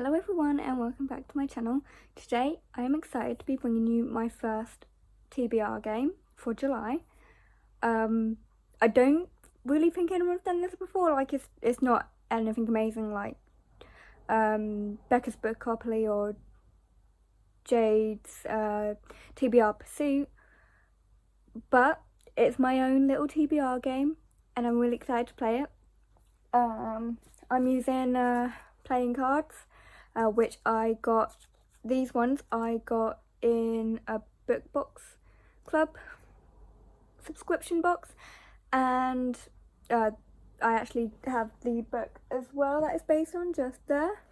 Hello everyone and welcome back to my channel. Today I am excited to be bringing you my first TBR game for July. I don't really think anyone's done this before, like it's not anything amazing like Becca's Bookopoly or Jade's TBR Pursuit, but it's my own little TBR game and I'm really excited to play it. I'm using playing cards, which I got, these ones I got in a book box club subscription box, and I actually have the book as well that is based on, just there,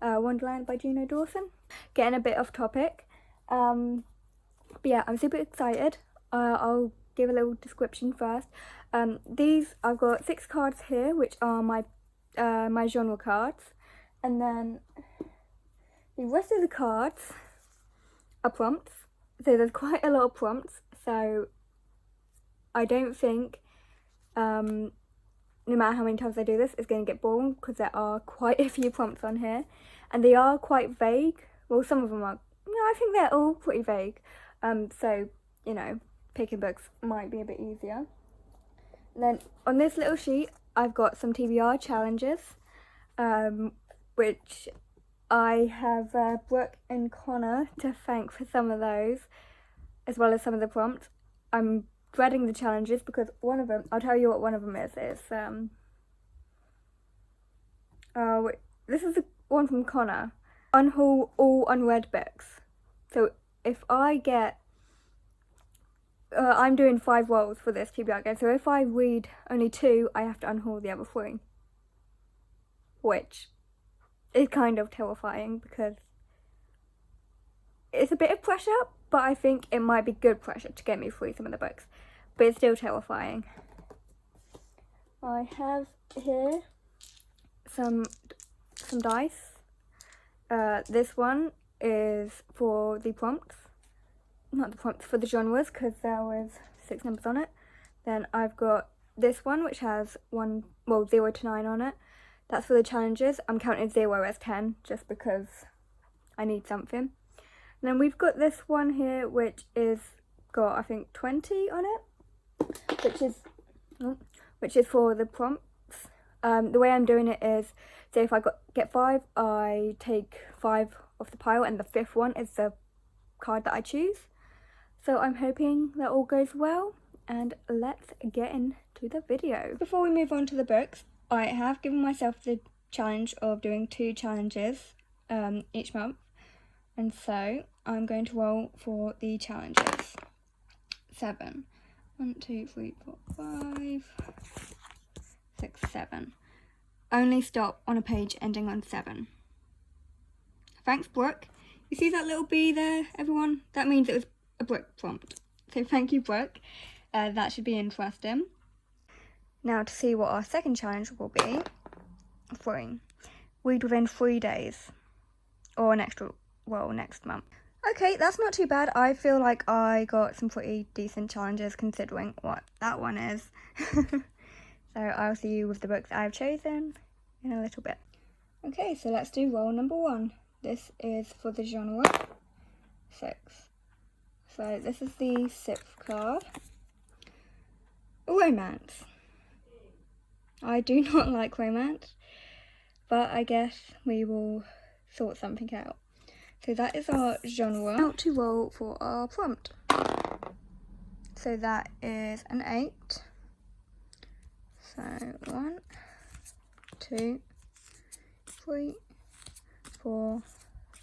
Wonderland by Juno Dawson. Getting a bit off topic, but yeah, I'm super excited. I'll give a little description first. These, I've got 6 cards here, which are my my genre cards, and then the rest of the cards are prompts. So there's quite a lot of prompts, so I don't think no matter how many times I do this, it's going to get boring, because there are quite a few prompts on here and they are quite vague. Well, some of them are, I think they're all pretty vague, so you know, picking books might be a bit easier. And then on this little sheet I've got some TBR challenges, which I have Brooke and Connor to thank for some of those, as well as some of the prompts. I'm dreading the challenges because one of them, I'll tell you what one of them is. It's this is the one from Connor. Unhaul all unread books. So if I get, I'm doing 5 rolls for this TBR game, so if I read only 2, I have to unhaul the other 3. Which is kind of terrifying because it's a bit of pressure, but I think it might be good pressure to get me through some of the books. But it's still terrifying. I have here some dice. This one is for the prompts. Not the prompts, for the genres, because there was 6 numbers on it. Then I've got this one, which has 0 to 9 on it. That's for the challenges. I'm counting 0 as 10, just because I need something. And then we've got this one here, which is got, I think, 20 on it, which is for the prompts. The way I'm doing it is, say if I get 5, I take 5 off the pile, and the 5th one is the card that I choose. So I'm hoping that all goes well, and let's get into the video. Before we move on to the books, I have given myself the challenge of doing 2 challenges each month, and so I'm going to roll for the challenges. 7. 1, 2, 3, 4, 5, 6, 7. Only stop on a page ending on 7. Thanks, Brooke. You see that little B there, everyone? That means it was a Brooke prompt. So thank you, Brooke. That should be interesting. Now to see what our second challenge will be. 3. Read within 3 days. Or next month. Okay, that's not too bad. I feel like I got some pretty decent challenges considering what that one is. So I'll see you with the books I've chosen in a little bit. Okay, so let's do roll number 1. This is for the genre 6. So this is the 6th card. Romance. I do not like romance, but I guess we will sort something out. So that is our genre. Now to roll for our prompt. So that is an 8. So 1, 2, 3, 4,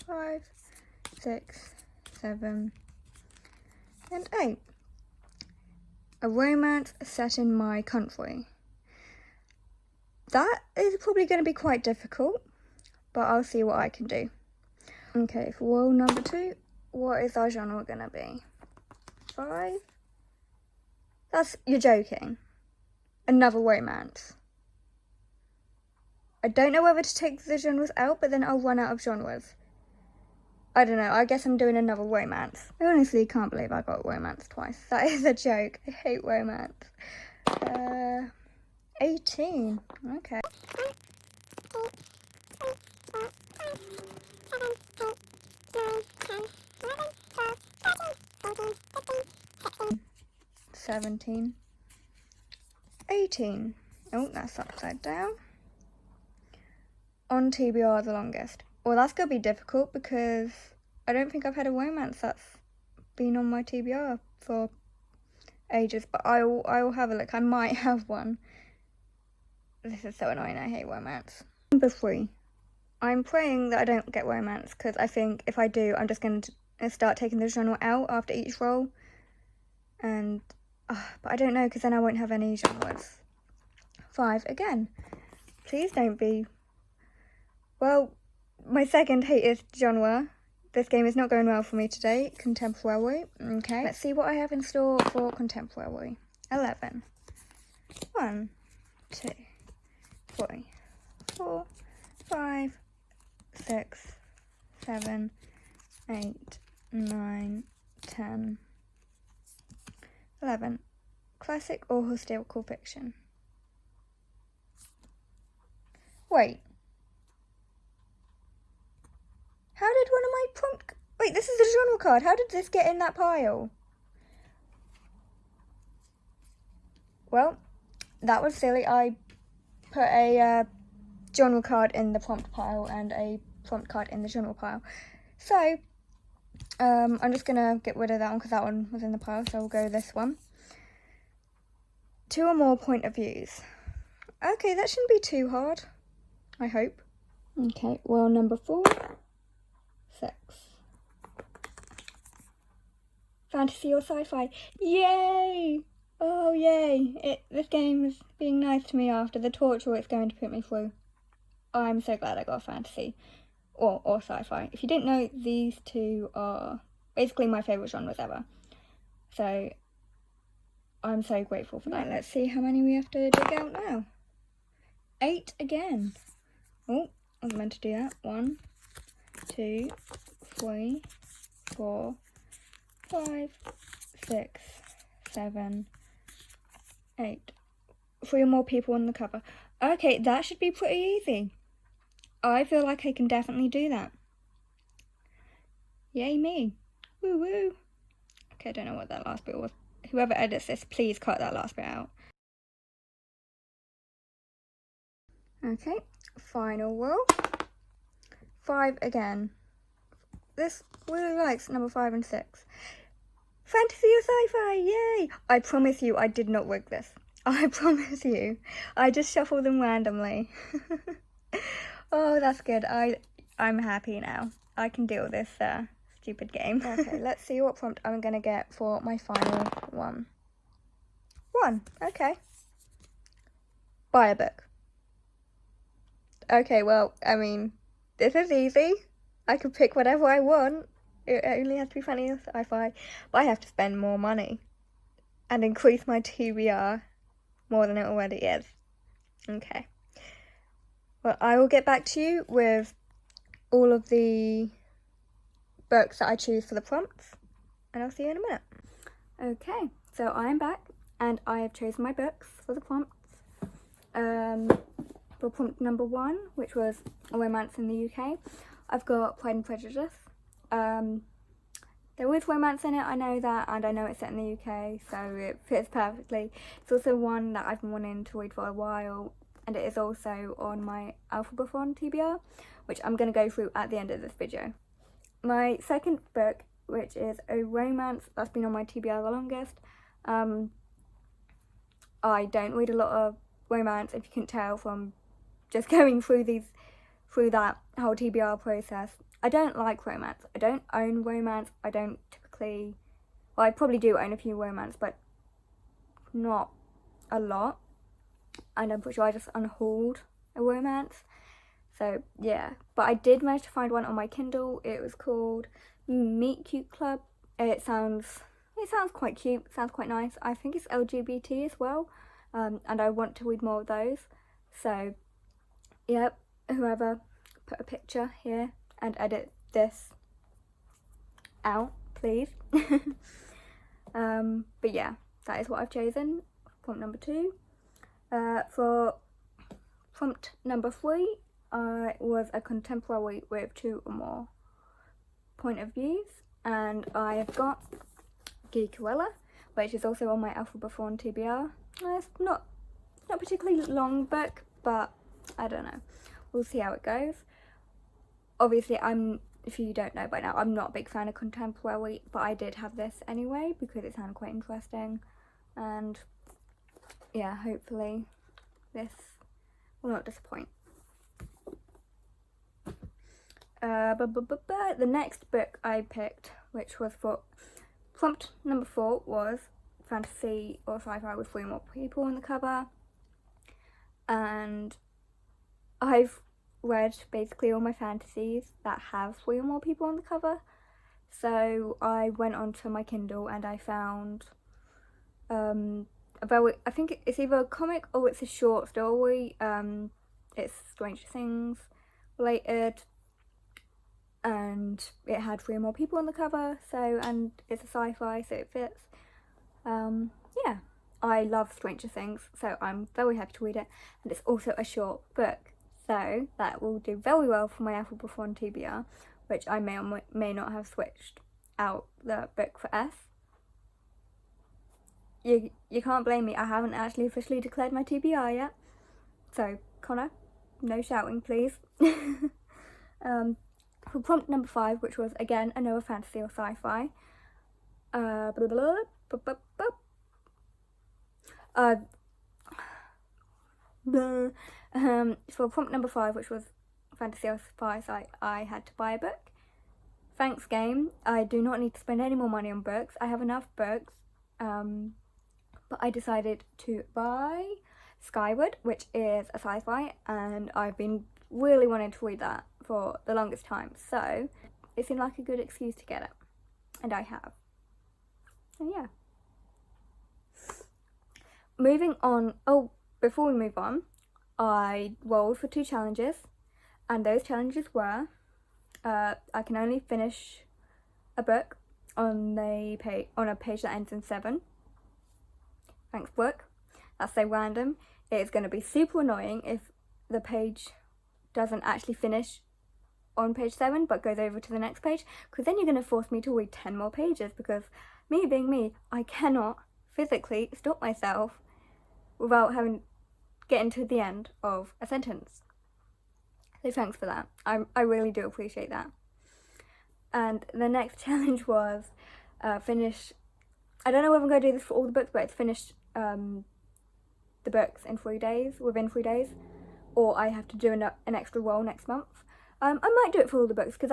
5, 6, 7, and 8. A romance set in my country. That is probably going to be quite difficult, but I'll see what I can do. Okay, for roll number 2, what is our genre going to be? 5? You're joking. Another romance. I don't know whether to take the genres out, but then I'll run out of genres. I don't know, I guess I'm doing another romance. I honestly can't believe I got romance twice. That is a joke. I hate romance. 18. Okay. 17, 18. Oh, that's upside down. On TBR the longest. Well, that's going to be difficult because I don't think I've had a romance that's been on my TBR for ages, but I will have a look. I might have one. This is so annoying. I hate romance. Number 3. I'm praying that I don't get romance because I think if I do, I'm just going to start taking the genre out after each roll. And, but I don't know because then I won't have any genres. 5 again. Please don't be. Well, my second hated genre. This game is not going well for me today. Contemporary. Okay, let's see what I have in store for contemporary. 11. 1, 2, 3, 4, 5, 6, 7, 8, 9, 10, 11. Classic or historical fiction. Wait. How did one of my prompt... Wait, this is the genre card. How did this get in that pile? Well, that was silly. I put a genre card in the prompt pile and a prompt card in the genre pile. So, I'm just going to get rid of that one because that one was in the pile. So we'll go this one. 2 or more point of views. Okay, that shouldn't be too hard. I hope. Okay, well, number 4. 6. Fantasy or sci-fi? Yay! Oh, yay! This game is being nice to me after the torture it's going to put me through. I'm so glad I got a fantasy or sci-fi. If you didn't know, these 2 are basically my favourite genres ever. So I'm so grateful for that. Let's see how many we have to dig out now. 8 again. Oh, I was meant to do that. 1, 2, 3, 4, 5, 6, 7, 8. 3 or more people on the cover. Okay, that should be pretty easy. I feel like I can definitely do that. Yay me. Woo woo. Okay, I don't know what that last bit was. Whoever edits this, please cut that last bit out. Okay, final roll. 5 again. This really likes number 5 and 6. Fantasy or sci-fi, yay! I promise you I did not rig this. I promise you. I just shuffled them randomly. Oh, that's good. I'm happy now. I can deal with this stupid game. Okay, let's see what prompt I'm going to get for my final one. 1, okay. Buy a book. Okay, well, I mean, this is easy. I could pick whatever I want. It only has to be fantasy or sci-fi. But I have to spend more money. And increase my TBR more than it already is. Okay. Well, I will get back to you with all of the books that I choose for the prompts. And I'll see you in a minute. Okay, so I am back. And I have chosen my books for the prompts. For prompt number 1, which was a romance in the UK, I've got Pride and Prejudice. There is romance in it, I know that, and I know it's set in the UK, so it fits perfectly. It's also one that I've been wanting to read for a while, and it is also on my Alphabethon TBR, which I'm going to go through at the end of this video. My second book, which is a romance that's been on my TBR the longest. I don't read a lot of romance, if you can tell from just going through that whole TBR process. I don't like romance. I don't own romance. I don't typically, well, I probably do own a few romance, but not a lot. And I'm pretty sure I just unhauled a romance. So yeah, but I did manage to find one on my Kindle. It was called Meet Cute Club. It sounds quite cute. Sounds quite nice. I think it's LGBT as well. And I want to read more of those. So, yep, whoever, put a picture here and edit this out, please. But yeah, that is what I've chosen. Prompt number 2. For prompt number 3, was a contemporary with 2 or more point of views, and I have got Geekerella, which is also on my Alphabethon TBR. It's not a particularly long book, but I don't know. We'll see how it goes. Obviously, if you don't know by now, I'm not a big fan of contemporary, but I did have this anyway because it sounded quite interesting. And yeah, hopefully this will not disappoint. The next book I picked, which was for prompt number 4, was fantasy or sci-fi with 3 or more people on the cover. And I've read basically all my fantasies that have 3 or more people on the cover. So I went onto my Kindle and I found I think it's either a comic or it's a short story. It's Stranger Things related, and it had 3 or more people on the cover, and it's a sci-fi, so it fits. Yeah, I love Stranger Things, so I'm very happy to read it, and it's also a short book, so that will do very well for my Alphabethon TBR, which I may or may not have switched out the book for S. You can't blame me, I haven't actually officially declared my TBR yet. So, Connor, no shouting please. For prompt number 5, which was again another fantasy or sci-fi. For prompt number 5, which was fantasy or sci-fi, I had to buy a book. Thanks game, I do not need to spend any more money on books. I have enough books. But I decided to buy Skyward, which is a sci-fi, and I've been really wanting to read that for the longest time, so it seemed like a good excuse to get it, and I have. So yeah. Moving on, before we move on, I rolled for 2 challenges, and those challenges were, I can only finish a book on a page that ends in 7. Thanks, book. That's so random. It's going to be super annoying if the page doesn't actually finish on page 7 but goes over to the next page, because then you're going to force me to read 10 more pages, because me being me, I cannot physically stop myself without getting to the end of a sentence. So thanks for that. I really do appreciate that. And the next challenge was finish, I don't know whether I'm going to do this for all the books, but it's finish the books in 3 days, within 3 days, or I have to do an extra roll next month. I might do it for all the books, because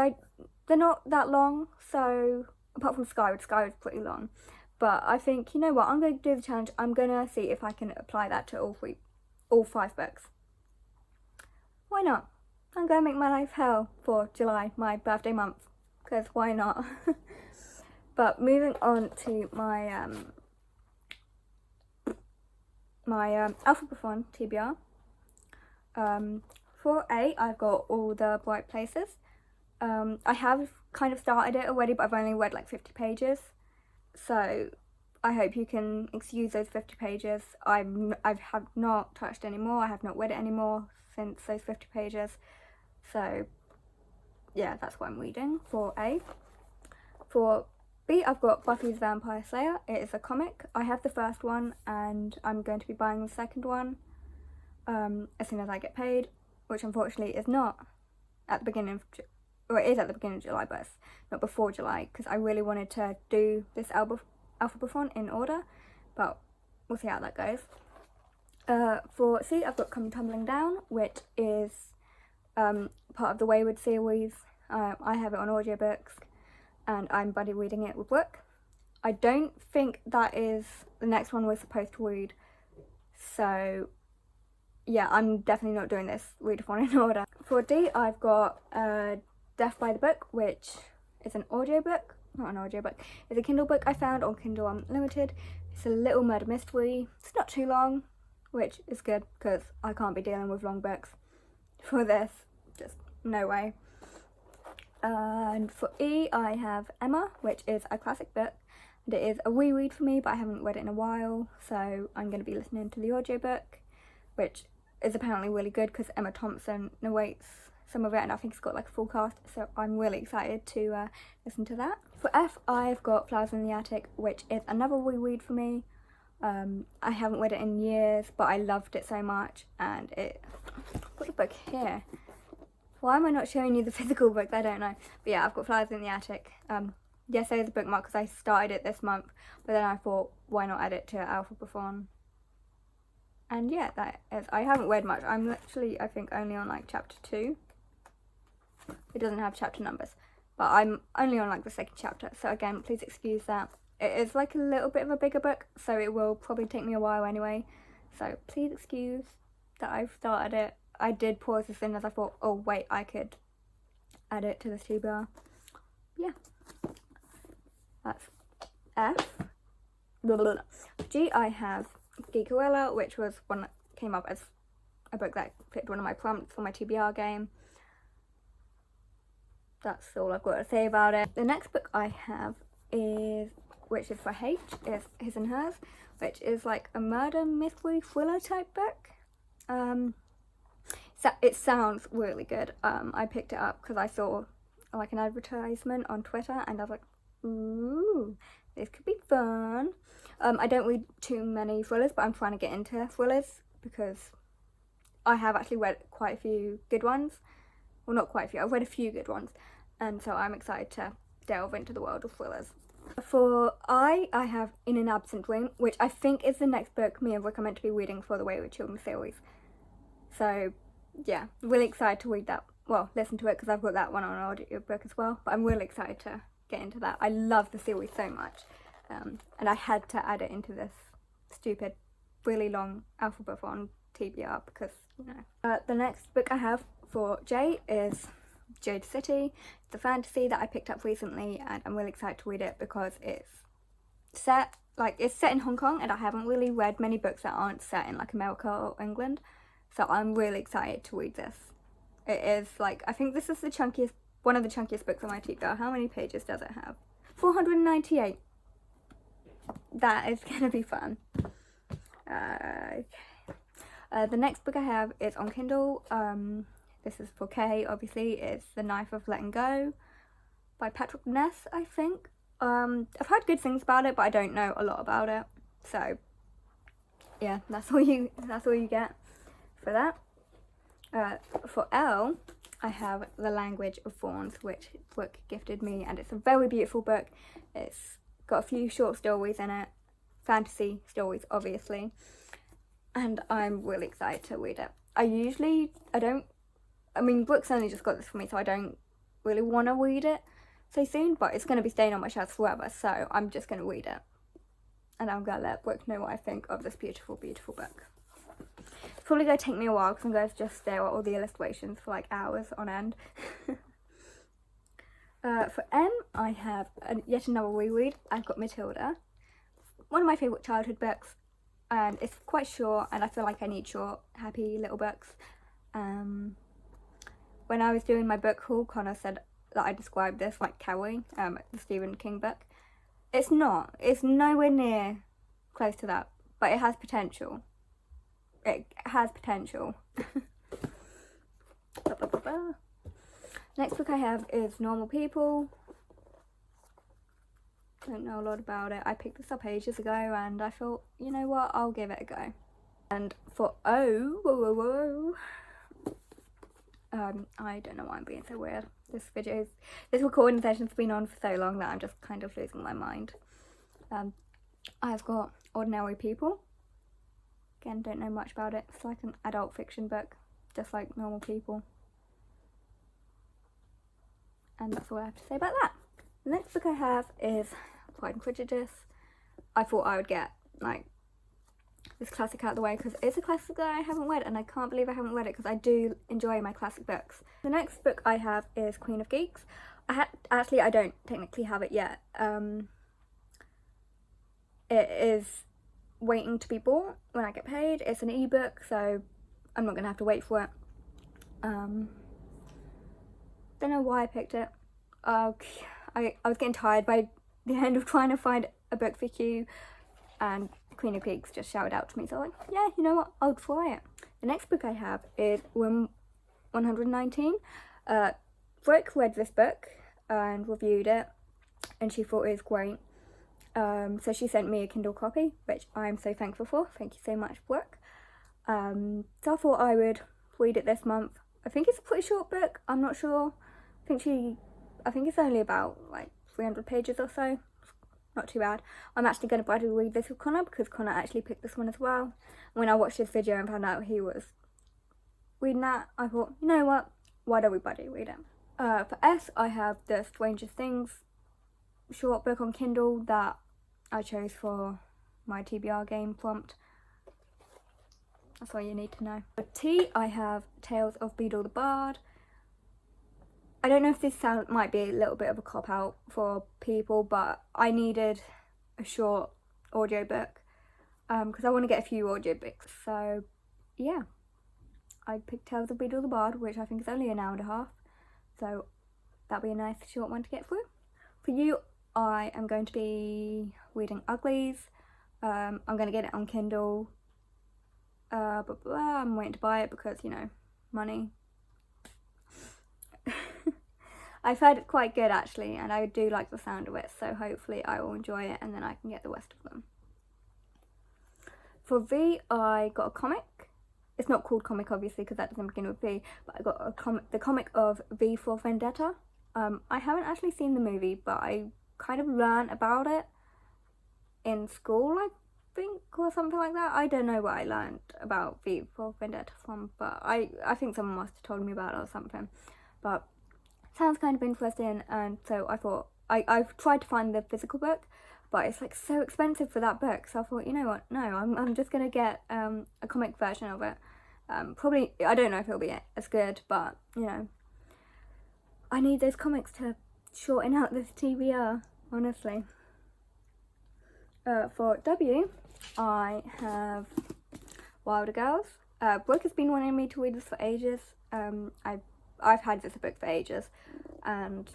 they're not that long, so apart from Skyward's pretty long. But I think, you know what, I'm going to do the challenge. I'm going to see if I can apply that to all 5 books. Why not? I'm going to make my life hell for July, my birthday month, because why not? But moving on to my Alphabethon TBR. For A, I've got All the Bright Places. I have kind of started it already, but I've only read like 50 pages. So I hope you can excuse those 50 pages. I have not touched any more. I have not read it anymore since those 50 pages. So yeah, that's what I'm reading for A. For B, I've got Buffy the Vampire Slayer. It is a comic. I have the first one and I'm going to be buying the second one as soon as I get paid, which unfortunately is not at the beginning of, or it is at the beginning of July, but it's not before July, because I really wanted to do this Alphabethon in order, but we'll see how that goes. For C, I've got Come Tumbling Down, which is part of the Wayward series. I have it on audiobooks, and I'm buddy reading it with work. I don't think that is the next one we're supposed to read, so yeah, I'm definitely not doing this readathon in order. For D, I've got Death by the Book, which is an audiobook, not an audiobook, it's a Kindle book I found on Kindle Unlimited. It's a little murder mystery. It's not too long, which is good because I can't be dealing with long books for this, just no way. And for E, I have Emma, which is a classic book, and it is a reread for me, but I haven't read it in a while, so I'm going to be listening to the audiobook, which is apparently really good because Emma Thompson narrates some of it, and I think it's got like a full cast, so I'm really excited to listen to that. For F, I've got Flowers in the Attic, which is another reread for me. I haven't read it in years, but I loved it so much, and I've got the book here. Why am I not showing you the physical book? I don't know. But yeah, I've got Flowers in the Attic. Yes, there's a bookmark because I started it this month, but then I thought, why not add it to Alphabethon? And yeah, that is, I haven't read much. I'm literally, I think, only on like chapter 2. It doesn't have chapter numbers, but I'm only on like the second chapter. So again, please excuse that. It is like a little bit of a bigger book, so it will probably take me a while anyway. So please excuse that I've started it. I did pause as soon as I thought, oh wait, I could add it to this TBR. Yeah. That's F. G, I have Geekerella, which was one that came up as a book that fit one of my prompts for my TBR game. That's all I've got to say about it. The next book I have is, which is for H, is His and Hers, which is like a murder mystery thriller type book. So it sounds really good. I picked it up because I saw like an advertisement on Twitter, and I was like, ooh, this could be fun. I don't read too many thrillers, but I'm trying to get into thrillers because I have actually read quite a few good ones. Well, not quite a few, I've read a few good ones, and so I'm excited to delve into the world of thrillers. For I have In an Absent Dream, which I think is the next book me and Rick are meant to be reading for the Wayward Children series. So yeah, really excited to read that. Well, listen to it because I've got that one on an audiobook as well, but I'm really excited to get into that. I love the series so much, and I had to add it into this stupid, really long Alphabethon TBR because, you know. The next book I have for J is Jade City. It's a fantasy that I picked up recently, and I'm really excited to read it because it's set in Hong Kong, and I haven't really read many books that aren't set in like America or England, so I'm really excited to read this. It is like, I think this is one of the chunkiest books on my TBR. How many pages does it have? 498. That is gonna be fun. Okay. The next book I have is on Kindle. This is for K, obviously. It's The Knife of Letting Go by Patrick Ness, I think. I've heard good things about it, but I don't know a lot about it. So yeah, that's all you get for that. For L, I have The Language of Thorns, which Brooke gifted me, and it's a very beautiful book. It's got a few short stories in it, fantasy stories obviously, and I'm really excited to read it. Brooke's only just got this for me, so I don't really want to read it so soon, but it's going to be staying on my shelf forever, so I'm just going to read it, and I'm going to let Brooke know what I think of this beautiful, beautiful book. It's probably going to take me a while because I'm going to just stare at all the illustrations for like hours on end. For M, I have yet another reread. I've got Matilda, one of my favourite childhood books, and it's quite short, and I feel like I need short, happy little books. When I was doing my book haul, Connor said that I described this like Carrie, the Stephen King book. It's not. It's nowhere near close to that, but it has potential. It has potential. Next book I have is Normal People. Don't know a lot about it. I picked this up ages ago, and I thought, you know what, I'll give it a go. And for O, I don't know why I'm being so weird. This recording session's been on for so long that I'm just kind of losing my mind. I've got Ordinary People. Again, don't know much about it. It's like an adult fiction book, just like Normal People. And that's all I have to say about that. The next book I have is Pride and Prejudice. I thought I would get like this classic out of the way because it's a classic that I haven't read, and I can't believe I haven't read it because I do enjoy my classic books. The next book I have is Queen of Geeks. I don't technically have it yet. It is waiting to be bought when I get paid. It's an ebook, so I'm not gonna have to wait for it. Don't know why I picked it. I was getting tired by the end of trying to find a book for Hugh, and Queen of Geeks just shouted out to me, so I was like, yeah, you know what, I'll try it. The next book I have is When 119. Brooke read this book and reviewed it, and she thought it was great. So she sent me a Kindle copy, which I'm so thankful for. Thank you so much, Brooke. So I thought I would read it this month. I think it's a pretty short book. I'm not sure. I think it's only about like 300 pages or so. Not too bad. I'm actually going to try to read this with Connor because Connor actually picked this one as well. When I watched this video and found out he was reading that, I thought, you know what? Why don't we buddy read it? For S, I have the Stranger Things short book on Kindle that I chose for my TBR game prompt. That's all you need to know. For T, I have Tales of Beedle the Bard. I don't know if this might be a little bit of a cop-out for people, but I needed a short audiobook because I want to get a few audiobooks. So, yeah. I picked Tales of Beedle the Bard, which I think is only an hour and a half. So, that'll be a nice short one to get through. For you, I am going to be reading Uglies. I'm going to get it on Kindle. I'm waiting to buy it because, you know, money. I've heard it quite good actually, and I do like the sound of it, so hopefully I will enjoy it and then I can get the rest of them. For V, I got a comic. It's not called comic obviously because that doesn't begin with V, but I got the comic of V for Vendetta. I haven't actually seen the movie, but I kind of learned about it in school, I think, or something like that. I don't know what I learned about V for Vendetta from, but I think someone must have told me about it or something. But sounds kind of interesting, and so I thought I've tried to find the physical book, but it's like so expensive for that book. So I thought, you know what? No, I'm just gonna get a comic version of it. Probably I don't know if it'll be as good, but you know, I need those comics to shorten out this TBR, honestly. For W, I have Wilder Girls. Brooke has been wanting me to read this for ages. I've had this book for ages, and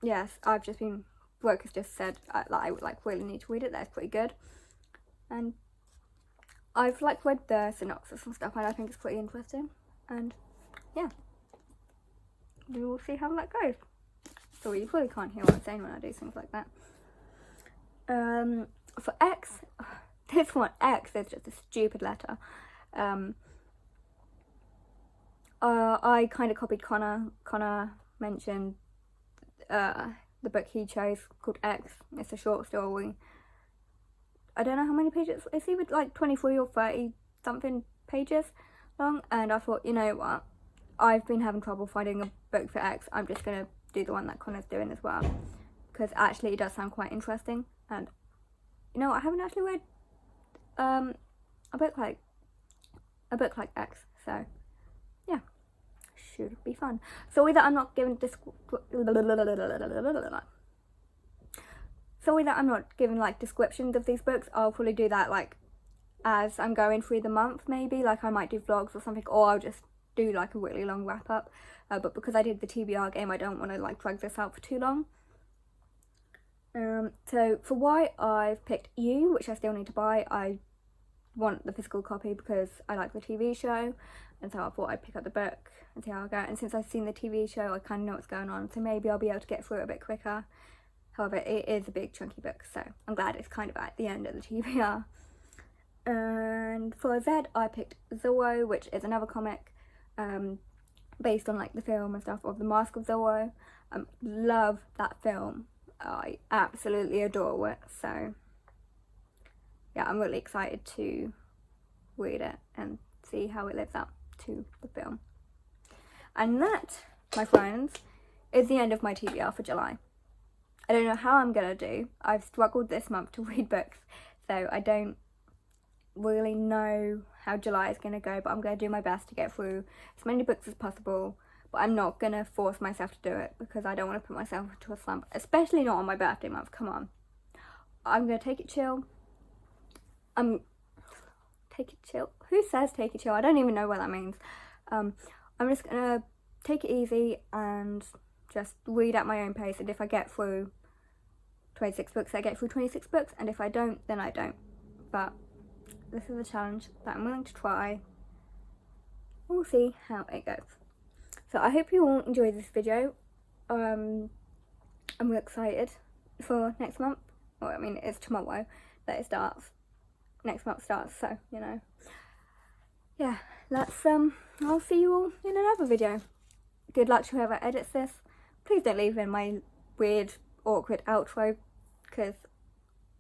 yes, Brooke has just said I would like really need to read it. That's pretty good, and I've like read the synopsis and stuff, and I think it's pretty interesting. And yeah, we will see how that goes. So you probably can't hear what I'm saying when I do things like that. For X, this one X is just a stupid letter. I kind of copied Connor. Connor mentioned the book he chose called X. It's a short story. I don't know how many pages. It's either like 23 or 30 something pages long. And I thought, you know what? I've been having trouble finding a book for X. I'm just going to do the one that Connor's doing as well. Because actually it does sound quite interesting. And you know, I haven't actually read a book like X. So yeah, should be fun. Sorry that I'm not giving like descriptions of these books. I'll probably do that like as I'm going through the month, maybe. Like I might do vlogs or something, or I'll just do like a really long wrap up. But because I did the TBR game, I don't want to like drag this out for too long. So for Y, I've picked You, which I still need to buy. I want the physical copy because I like the TV show, and so I thought I'd pick up the book and see how I go. And since I've seen the TV show, I kind of know what's going on, so maybe I'll be able to get through it a bit quicker. However, it is a big chunky book, so I'm glad it's kind of at the end of the TBR. And for Z, I picked Zorro, which is another comic based on like the film and stuff of The Mask of Zorro. Love that film. I absolutely adore it, so yeah, I'm really excited to read it and see how it lives up to the film. And that, my friends, is the end of my TBR for July. I don't know how I'm gonna do. I've struggled this month to read books, so I don't really know how July is gonna go, but I'm gonna do my best to get through as many books as possible. But I'm not gonna force myself to do it because I don't want to put myself into a slump, especially not on my birthday month. Come on, I'm gonna take it chill. Take it chill. Who says take it chill? I don't even know what that means. I'm just gonna take it easy and just read at my own pace. And if I get through 26 books, I get through 26 books, and if I don't, then I don't. But this is a challenge that I'm willing to try. we'll see how it goes. So I hope you all enjoyed this video. I'm really excited for next month. Well, I mean, it's tomorrow that it starts. Next month starts, so, you know. Yeah, I'll see you all in another video. Good luck to whoever edits this. Please don't leave in my weird, awkward outro, because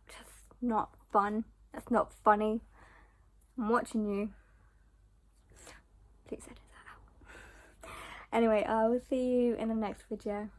it's just not fun. That's not funny. I'm watching you. Please edit that out. Anyway, I will see you in the next video.